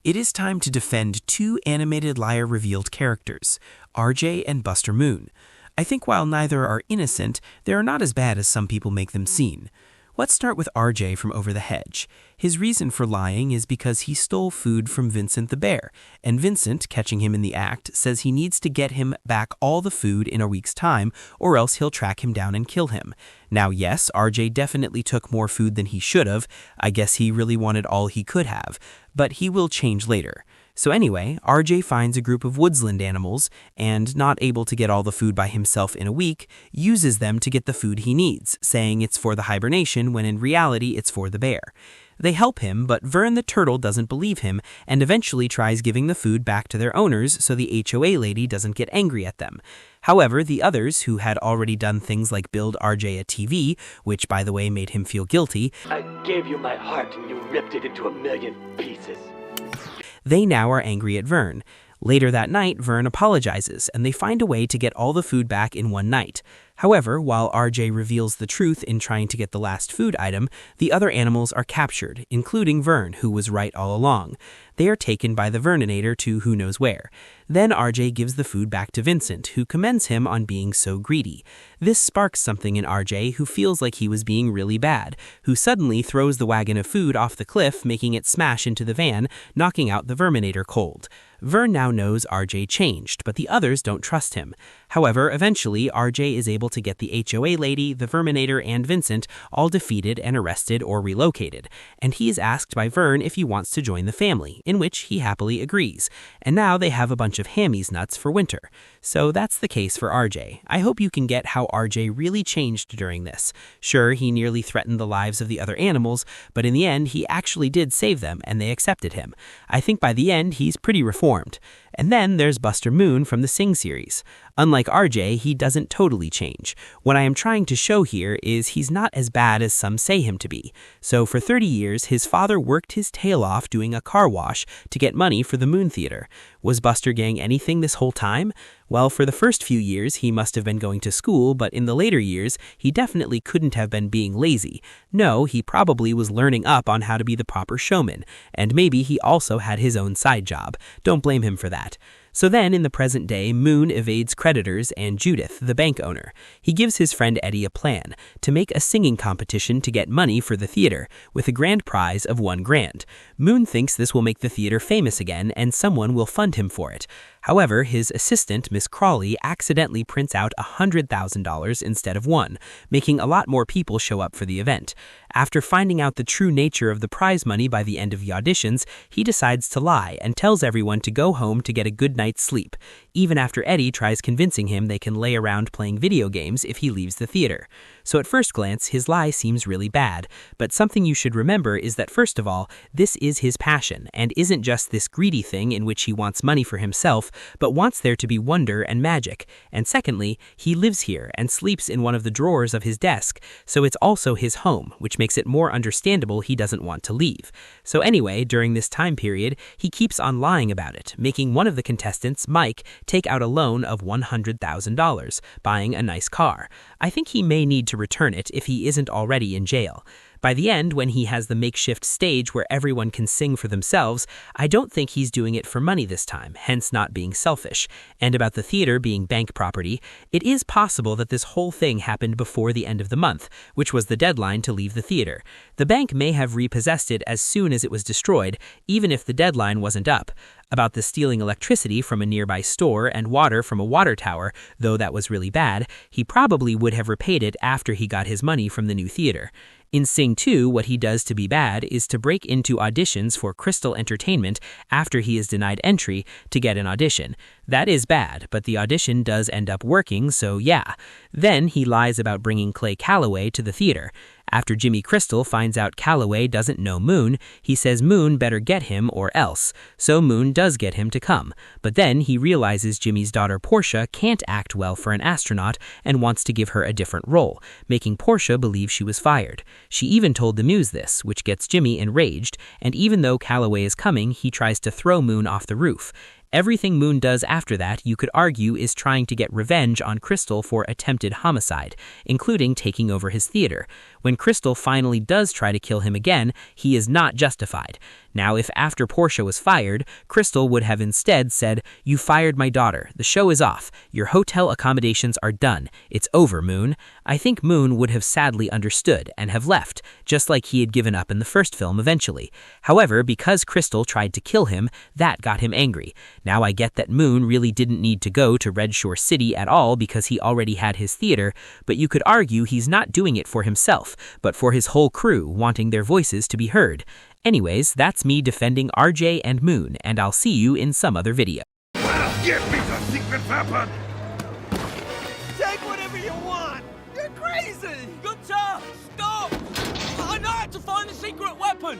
It is time to defend two animated Liar revealed characters, RJ and Buster Moon. I think while neither are innocent, they are not as bad as some people make them seem. Let's start with RJ from Over the Hedge. His reason for lying is because he stole food from Vincent the bear, and Vincent, catching him in the act, says he needs to get him back all the food in a week's time, or else he'll track him down and kill him. Now yes, RJ definitely took more food than he should have. I guess he really wanted all he could have, but he will change later. So anyway, RJ finds a group of woodsland animals and, not able to get all the food by himself in a week, uses them to get the food he needs, saying it's for the hibernation when in reality it's for the bear. They help him, but Vern the turtle doesn't believe him and eventually tries giving the food back to their owners so the HOA lady doesn't get angry at them. However, the others, who had already done things like build RJ a TV, which by the way made him feel guilty, I gave you my heart and you ripped it into a million pieces. They now are angry at Vern. Later that night, Vern apologizes, and they find a way to get all the food back in one night. However, while RJ reveals the truth in trying to get the last food item, the other animals are captured, including Vern, who was right all along. They are taken by the Verninator to who knows where. Then RJ gives the food back to Vincent, who commends him on being so greedy. This sparks something in RJ, who feels like he was being really bad, who suddenly throws the wagon of food off the cliff, making it smash into the van, knocking out the Verminator cold. Vern now knows RJ changed, but the others don't trust him. However, eventually, RJ is able to get the HOA lady, the Verminator, and Vincent all defeated and arrested or relocated, and he is asked by Vern if he wants to join the family, in which he happily agrees. And now they have a bunch of hammies nuts for winter. So that's the case for RJ. I hope you can get how RJ really changed during this. Sure, he nearly threatened the lives of the other animals, but in the end, he actually did save them, and they accepted him. I think by the end, he's pretty reformed. And then there's Buster Moon from the Sing series. Unlike RJ, he doesn't totally change. What I am trying to show here is he's not as bad as some say him to be. So for 30 years, his father worked his tail off doing a car wash to get money for the Moon Theater. Was Buster Gang anything this whole time? Well, for the first few years, he must have been going to school, but in the later years, he definitely couldn't have been being lazy. No, he probably was learning up on how to be the proper showman, and maybe he also had his own side job. Don't blame him for that. So then, in the present day, Moon evades creditors and Judith, the bank owner. He gives his friend Eddie a plan to make a singing competition to get money for the theater, with a grand prize of $1 grand. Moon thinks this will make the theater famous again and someone will fund him for it. However, his assistant, Miss Crawley, accidentally prints out $100,000 instead of $1, making a lot more people show up for the event. After finding out the true nature of the prize money by the end of the auditions, he decides to lie and tells everyone to go home to get a good night's sleep, even after Eddie tries convincing him they can lay around playing video games if he leaves the theater. So at first glance, his lie seems really bad, but something you should remember is that first of all, this is his passion, and isn't just this greedy thing in which he wants money for himself, but wants there to be wonder and magic. And secondly, he lives here and sleeps in one of the drawers of his desk, so it's also his home, which makes it more understandable he doesn't want to leave. So anyway, during this time period, he keeps on lying about it, making one of the contestants, Mike, take out a loan of $100,000, buying a nice car. I think he may need to return it if he isn't already in jail. By the end, when he has the makeshift stage where everyone can sing for themselves, I don't think he's doing it for money this time, hence not being selfish. And about the theater being bank property, it is possible that this whole thing happened before the end of the month, which was the deadline to leave the theater. The bank may have repossessed it as soon as it was destroyed, even if the deadline wasn't up. About the stealing electricity from a nearby store and water from a water tower, though that was really bad, he probably would have repaid it after he got his money from the new theater. In Sing 2, what he does to be bad is to break into auditions for Crystal Entertainment after he is denied entry to get an audition. That is bad, but the audition does end up working, so yeah. Then he lies about bringing Clay Calloway to the theater. After Jimmy Crystal finds out Calloway doesn't know Moon, he says Moon better get him or else. So Moon does get him to come. But then he realizes Jimmy's daughter Portia can't act well for an astronaut and wants to give her a different role, making Portia believe she was fired. She even told the Muse this, which gets Jimmy enraged, and even though Calloway is coming, he tries to throw Moon off the roof. Everything Moon does after that, you could argue, is trying to get revenge on Crystal for attempted homicide, including taking over his theater. When Crystal finally does try to kill him again, he is not justified. Now, if after Portia was fired, Crystal would have instead said, "You fired my daughter. The show is off. Your hotel accommodations are done. It's over, Moon." I think Moon would have sadly understood and have left, just like he had given up in the first film eventually. However, because Crystal tried to kill him, that got him angry. Now I get that Moon really didn't need to go to Red Shore City at all because he already had his theater, but you could argue he's not doing it for himself, but for his whole crew, wanting their voices to be heard. Anyways, that's me defending RJ and Moon, and I'll see you in some other video. Well, give me the secret weapon! Take whatever you want! You're crazy! Good job! Stop! I know how to find the secret weapon!